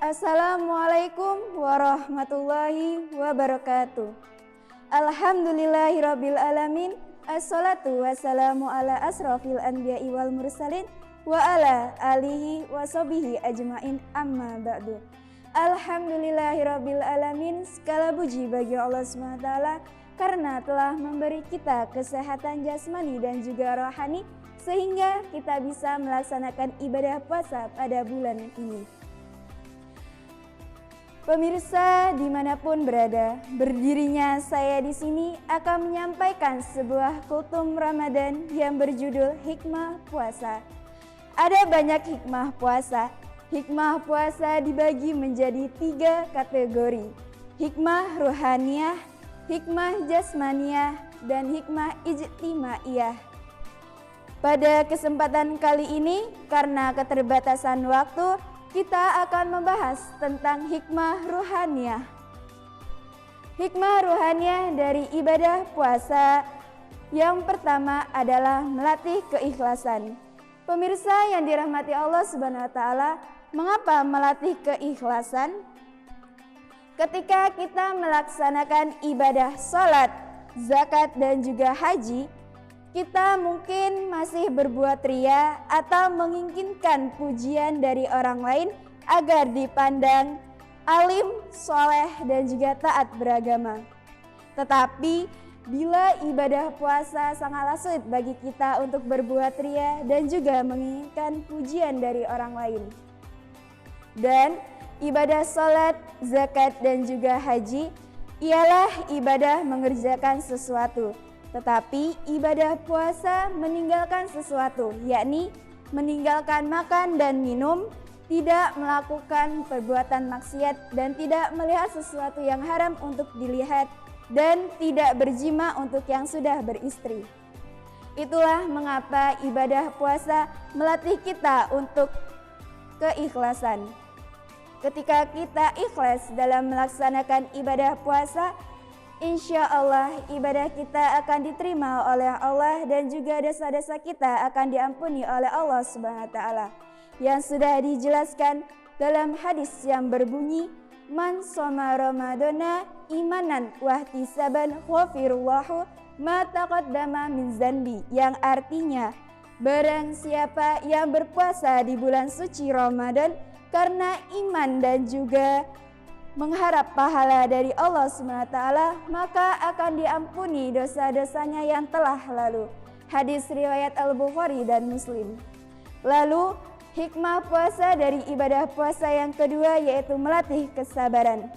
Assalamualaikum warahmatullahi wabarakatuh. Alhamdulillahirabbil alamin. Assalatu wassalamu ala asrofil anbiya'i wal mursalin wa ala alihi wa sahbihi ajmain, amma ba'du. Alhamdulillahirabbil alamin. Segala puji bagi Allah SWT karena telah memberi kita kesehatan jasmani dan juga rohani sehingga kita bisa melaksanakan ibadah puasa pada bulan ini. Pemirsa dimanapun berada, berdirinya saya di sini akan menyampaikan sebuah kultum Ramadan yang berjudul Hikmah Puasa. Ada banyak hikmah puasa. Hikmah puasa dibagi menjadi 3 kategori: hikmah ruhaniyah, hikmah jasmaniyah, dan hikmah ijtimaiyah. Pada kesempatan kali ini, karena keterbatasan waktu, kita akan membahas tentang hikmah ruhaniyah. Hikmah ruhaniyah dari ibadah puasa yang pertama adalah melatih keikhlasan. Pemirsa yang dirahmati Allah SWT, mengapa melatih keikhlasan? Ketika kita melaksanakan ibadah sholat, zakat, dan juga haji, kita mungkin masih berbuat ria atau menginginkan pujian dari orang lain agar dipandang alim, soleh, dan juga taat beragama. Tetapi bila ibadah puasa sangatlah sulit bagi kita untuk berbuat ria dan juga menginginkan pujian dari orang lain. Dan ibadah sholat, zakat, dan juga haji ialah ibadah mengerjakan sesuatu. Tetapi ibadah puasa meninggalkan sesuatu, yakni meninggalkan makan dan minum, tidak melakukan perbuatan maksiat, dan tidak melihat sesuatu yang haram untuk dilihat, dan tidak berjima untuk yang sudah beristri. Itulah mengapa ibadah puasa melatih kita untuk keikhlasan. Ketika kita ikhlas dalam melaksanakan ibadah puasa, insya Allah ibadah kita akan diterima oleh Allah dan juga dosa-dosa kita akan diampuni oleh Allah SWT, yang sudah dijelaskan dalam hadis yang berbunyi, man shoma ramadana imanan wahtisaban ghafirallahu ma taqaddama min zanbi, yang artinya barang siapa yang berpuasa di bulan suci Ramadan karena iman dan juga mengharap pahala dari Allah SWT, maka akan diampuni dosa-dosanya yang telah lalu. Hadis riwayat Al-Bukhari dan Muslim. Lalu hikmah puasa dari ibadah puasa yang kedua yaitu melatih kesabaran.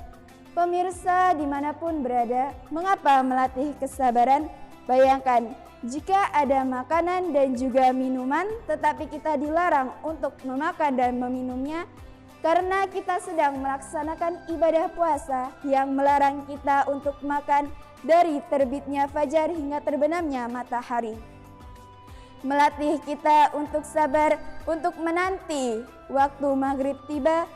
Pemirsa dimanapun berada, mengapa melatih kesabaran? Bayangkan jika ada makanan dan juga minuman tetapi kita dilarang untuk memakan dan meminumnya, karena kita sedang melaksanakan ibadah puasa yang melarang kita untuk makan dari terbitnya fajar hingga terbenamnya matahari. Melatih kita untuk sabar, untuk menanti waktu maghrib tiba.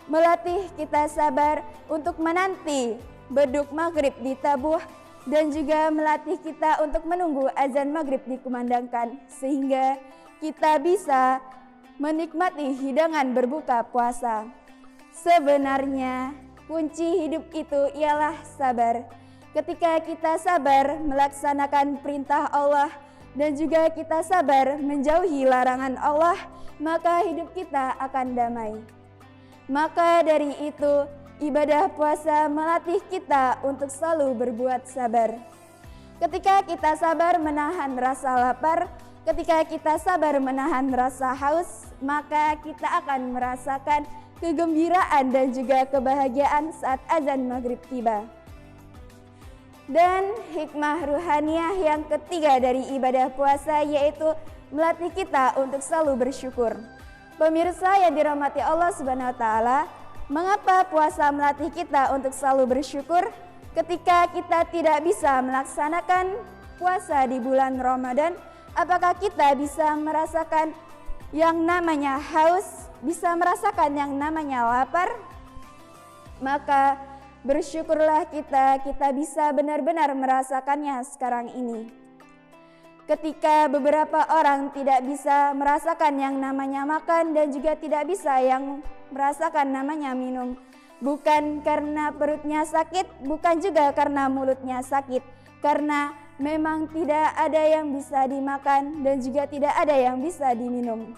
Melatih kita sabar untuk menanti beduk maghrib ditabuh. Dan juga melatih kita untuk menunggu azan maghrib dikumandangkan. Sehingga kita bisa menikmati hidangan berbuka puasa. Sebenarnya kunci hidup itu ialah sabar. Ketika kita sabar melaksanakan perintah Allah dan juga kita sabar menjauhi larangan Allah, maka hidup kita akan damai. Maka dari itu ibadah puasa melatih kita untuk selalu berbuat sabar. Ketika kita sabar menahan rasa lapar, ketika kita sabar menahan rasa haus, maka kita akan merasakan kegembiraan dan juga kebahagiaan saat azan maghrib tiba. Dan hikmah ruhaniyah yang ketiga dari ibadah puasa yaitu melatih kita untuk selalu bersyukur. Pemirsa yang dirahmati Allah SWT, mengapa puasa melatih kita untuk selalu bersyukur? Ketika kita tidak bisa melaksanakan puasa di bulan Ramadan, apakah kita bisa merasakan yang namanya haus, bisa merasakan yang namanya lapar? Maka bersyukurlah kita bisa benar-benar merasakannya sekarang ini. ketika beberapa orang tidak bisa merasakan yang namanya makan dan juga tidak bisa yang merasakan namanya minum. Bukan karena perutnya sakit, bukan juga karena mulutnya sakit, karena memang tidak ada yang bisa dimakan dan juga tidak ada yang bisa diminum.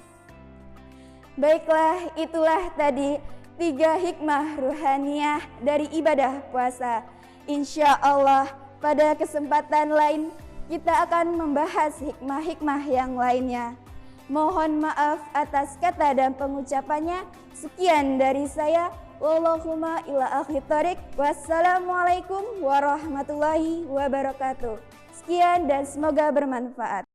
Baiklah, itulah tadi 3 hikmah ruhaniyah dari ibadah puasa. Insya Allah pada kesempatan lain kita akan membahas hikmah-hikmah yang lainnya. Mohon maaf atas kata dan pengucapannya. Sekian dari saya. Wallahumma ila akhir thariq. Wassalamualaikum warahmatullahi wabarakatuh. Sekian dan semoga bermanfaat.